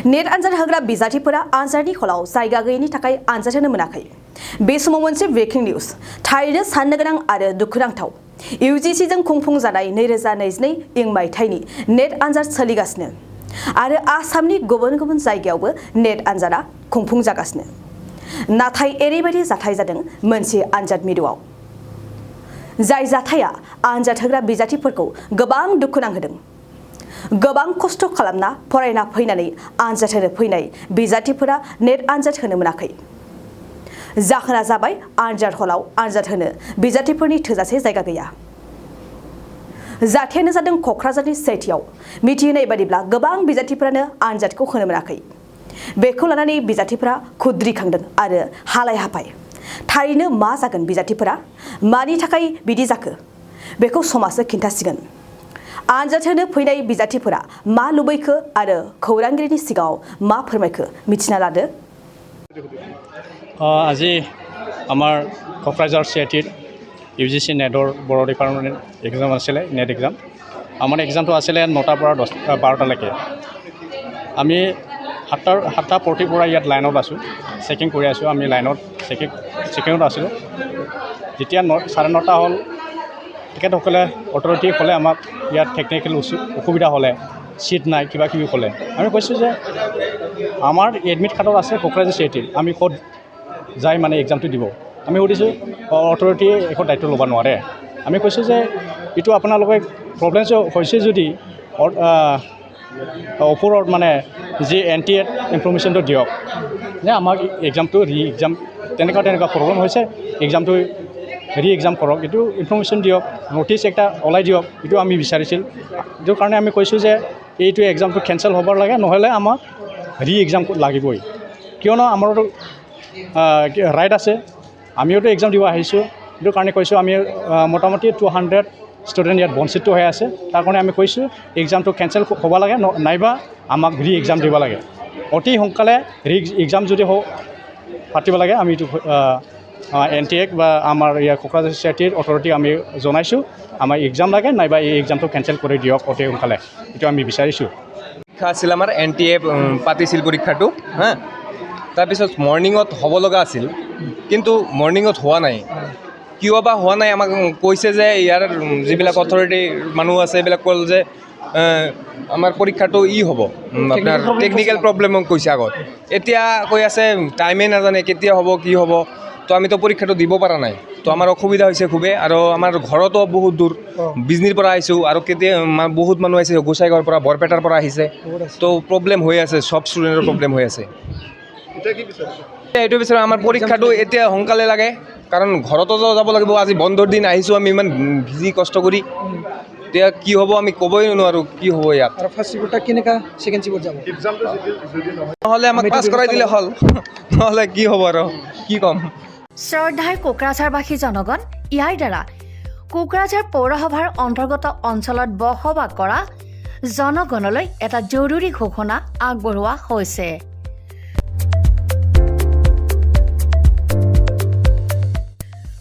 Net आनजाद होग्रा बिजाथिफोरा आनजादनि हलाव जायगा गैयैनि थाखाय आनजाद होनो मोनाखै। बे समाव मोनसे ब्रेकिं निउज थारैनो साननो गोनां आरो दुखुनांथाव। UGC जों खुंफुंजानाय 2022 इं मायथाइनि नेट आनजाद सोलिगासिनो आरो आसामनि गुबुन गुबुन जायगायावबो नेट आनजादा खुंफुंजागासिनो। नाथाय एरैबायदि जाथाय जादों मोनसे आनजाद मिरुआव जाय जाथाया आनजाद होग्रा बिजाथिफोरखौ गोबां दुखु नांहोदों। गोबां खस्थ' खालामना फरायना फैनानै आनजाद होनो फैनाय बिजाथिफोरा नेट आनजाद होनो मोनाखै। जाहोना जाबाय आनजाद हलाव आनजाद होनो बिजाथिफोरनि थोजासे जायगा गैया। जाथायानो जादों क'क्राझारनि सेथियाव मिथिहोनाय बादिब्ला गोबां बिजाथिफोरानो आनजादखौ होनो मोनाखै। बेखौ लानानै बिजाथिफोरा खुद्रिखांदों आरो हालाय हाफाय। थारैनो मा जागोन बिजाथिफोरा मानि थाखाय बिदि जाखो बेखौ समाजो खिन्थासिगोन। आनजाद होनो फैनाय बिजाथिफोरा मा लुबैखो आरो खौरांगिरिनि सिगाङाव मा फोरमायखो मिथिना लादो। আজি আমাৰ क'क्राझार CIT UGC নেটৰ বৰ ডিপাৰ্টমেণ্ট এক্সাম আছিলে নেট এক্সাম। আমাৰ এক্সামটো আছিলে 9টাৰ পৰা 12টালৈকে। আমি 7:40 পৰা ইয়াত লাইনত আছোঁ, চেকিং কৰি আছোঁ। আমি লাইনত চেকিঙত আছিলোঁ। যেতিয়া 9:30 হ'ল তেখেতসকলে অথৰিটি ক'লে আমাক ইয়াত টেকনিকেল অসুবিধা হ'লে চিট নাই কিবা কিবি ক'লে। আমি কৈছোঁ যে আমাৰ এডমিট কাৰ্ডত আছে ক'ক্ৰাঝাৰ CIT, আমি ক'ত যাই মানে এক্সামটো দিব। আমি সুধিছোঁ অথৰিটিয়ে একো দায়িত্ব ল'ব নোৱাৰে। আমি কৈছোঁ যে এইটো আপোনালোকে প্ৰব্লেম হৈছে যদি ওপৰত মানে যি NTA ইনফৰমেশ্যনটো দিয়ক যে আমাক এক্সামটো এক্সাম তেনেকুৱা প্ৰব্লেম হৈছে, এক্সামটো এক্সাম কৰক, এইটো ইনফৰমেশ্যন দিয়ক, নটিচ এটা ওলাই দিয়ক। এইটো আমি বিচাৰিছিল। এইটো কাৰণে আমি কৈছোঁ যে এইটো এক্সামটো কেঞ্চেল হ'ব লাগে, নহ'লে আমাক এক্সাম লাগিবই। কিয়নো আমাৰতো ৰাইট আছে, আমিওতো এক্সাম দিব আহিছোঁ। এইটো কাৰণে কৈছোঁ আমি মোটামুটি 200 ষ্টুডেণ্ট ইয়াত বঞ্চিত হৈ আছে। তাৰ কাৰণে আমি কৈছোঁ এক্সামটো কেঞ্চেল হ'ব লাগে, নাইবা আমাক এক্সাম দিব লাগে। অতি সোনকালে এক্সাম যদি পাতিব লাগে আমি এইটো NTA বা আমাৰ ইয়াৰ ক'ক্ৰাঝাৰ CIT অথৰিটিক আমি জনাইছোঁ আমাৰ এক্সাম লাগে, নাইবা এই এক্সামটো কেঞ্চেল কৰি দিয়ক অতি সোনকালে। এইটো আমি বিচাৰিছোঁ। পৰীক্ষা আছিল আমাৰ NTA পাতিছিল পৰীক্ষাটো হা। তাৰপিছত মৰ্ণিঙত হ'ব লগা আছিল, কিন্তু মৰ্ণিঙত হোৱা নাই। কিয় বা হোৱা নাই আমাক কৈছে যে ইয়াৰ যিবিলাক অথৰিটিৰ মানুহ আছে এইবিলাক ক'ল যে আমাৰ পৰীক্ষাটো হ'ব আপোনাৰ টেকনিকেল প্ৰব্লেমক কৈছে আগত। এতিয়া কৈ আছে টাইমে নাজানে কেতিয়া হ'ব কি হ'ব। তো আমিতো পৰীক্ষাটো দিব পৰা নাই। তো আমাৰ অসুবিধা হৈছে খুবেই। আৰু আমাৰ ঘৰতো বহুত দূৰ, বিজনীৰ পৰা আহিছোঁ আৰু বহুত মানুহ আহিছে গোসাইগাঁৱৰ পৰা, বৰপেটাৰ পৰা আহিছে। তো প্ৰব্লেম হৈ আছে, চব ষ্টুডেণ্টৰ প্ৰব্লেম হৈ আছে। এইটো বিচাৰোঁ আমাৰ পৰীক্ষাটো এতিয়া সোনকালে লাগে, কাৰণ ঘৰতো যাব লাগিব। আজি বন্ধৰ দিন আহিছোঁ আমি ইমান ভিজি কষ্ট কৰি। এতিয়া কি হ'ব আমি ক'বই নোৱাৰোঁ কি হ'ব ইয়াত। নহ'লে আমাক পাছ কৰাই দিলে হ'ল, নহ'লে কি হ'ব আৰু কি ক'ম। শ্ৰদ্ধাৰ কোকৰাঝাৰবাসী জনগণ, ইয়াৰ দ্বাৰা কোকৰাঝাৰ পৌৰসভাৰ অন্তৰ্গত অঞ্চলত বসবাস কৰা জনগণলৈ এটা জৰুৰী ঘোষণা আগবঢ়োৱা হৈছে।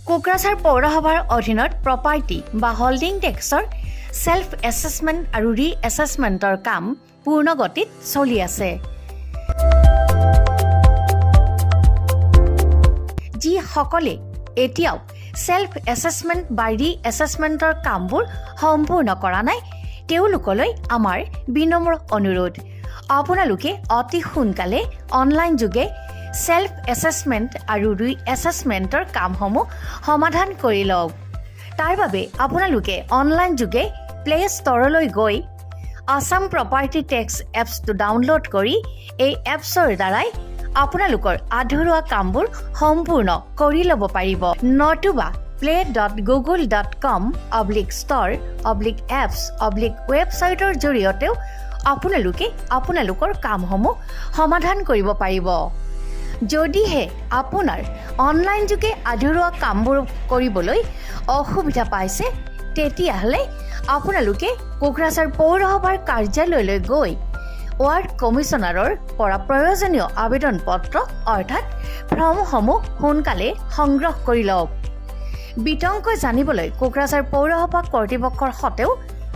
কোকৰাঝাৰ পৌৰসভাৰ অধীনত প্ৰপাৰ্টি বা হল্ডিং টেক্সৰ ছেল্ফ এছেছমেণ্ট আৰু এছেছমেণ্টৰ কাম পূৰ্ণ গতিত চলি আছে। যিসকলে এতিয়াও ছেল্ফ এছেছমেণ্ট বা এছেছমেণ্টৰ কামবোৰ সম্পূৰ্ণ কৰা নাই তেওঁলোকলৈ আমাৰ বিনম্ৰ অনুৰোধ, আপোনালোকে অতি সোনকালে অনলাইন যোগে ছেল্ফ এছেছমেণ্ট আৰু এছেছমেণ্টৰ কামসমূহ সমাধান কৰি লওক। তাৰ বাবে আপোনালোকে অনলাইন যোগে প্লে ষ্ট'ৰলৈ গৈ আছাম প্ৰপাৰ্টি টেক্স এপছটো ডাউনলোড কৰি এই এপছৰ দ্বাৰাই আপোনালোকৰ আধৰুৱা কামবোৰ সম্পূৰ্ণ কৰি ল'ব পাৰিব। নতুবা play.google.com/store/apps/ৱেবছাইটৰ জৰিয়তেও আপোনালোকে আপোনালোকৰ কামসমূহ সমাধান কৰিব পাৰিব। যদিহে আপোনাৰ অনলাইন যোগে আধৰুৱা কামবোৰ কৰিবলৈ অসুবিধা পাইছে তেতিয়াহ'লে আপোনালোকে কোকৰাঝাৰ পৌৰসভাৰ কাৰ্যালয়লৈ গৈ ৱাৰ্ড কমিছনাৰৰ পৰা প্ৰয়োজনীয় আবেদন পত্ৰ অৰ্থাৎ ফৰ্মসমূহ সোনকালে সংগ্ৰহ কৰি লওক। বিতংকৈ জানিবলৈ কোকৰাঝাৰ পৌৰসভা কৰ্তৃপক্ষৰ সৈতেও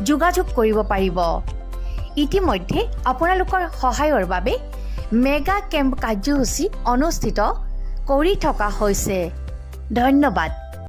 যোগাযোগ কৰিব পাৰিব। ইতিমধ্যে আপোনালোকৰ সহায়ৰ বাবে মেগা কেম্প কাৰ্যসূচী অনুষ্ঠিত কৰি থকা হৈছে। ধন্যবাদ।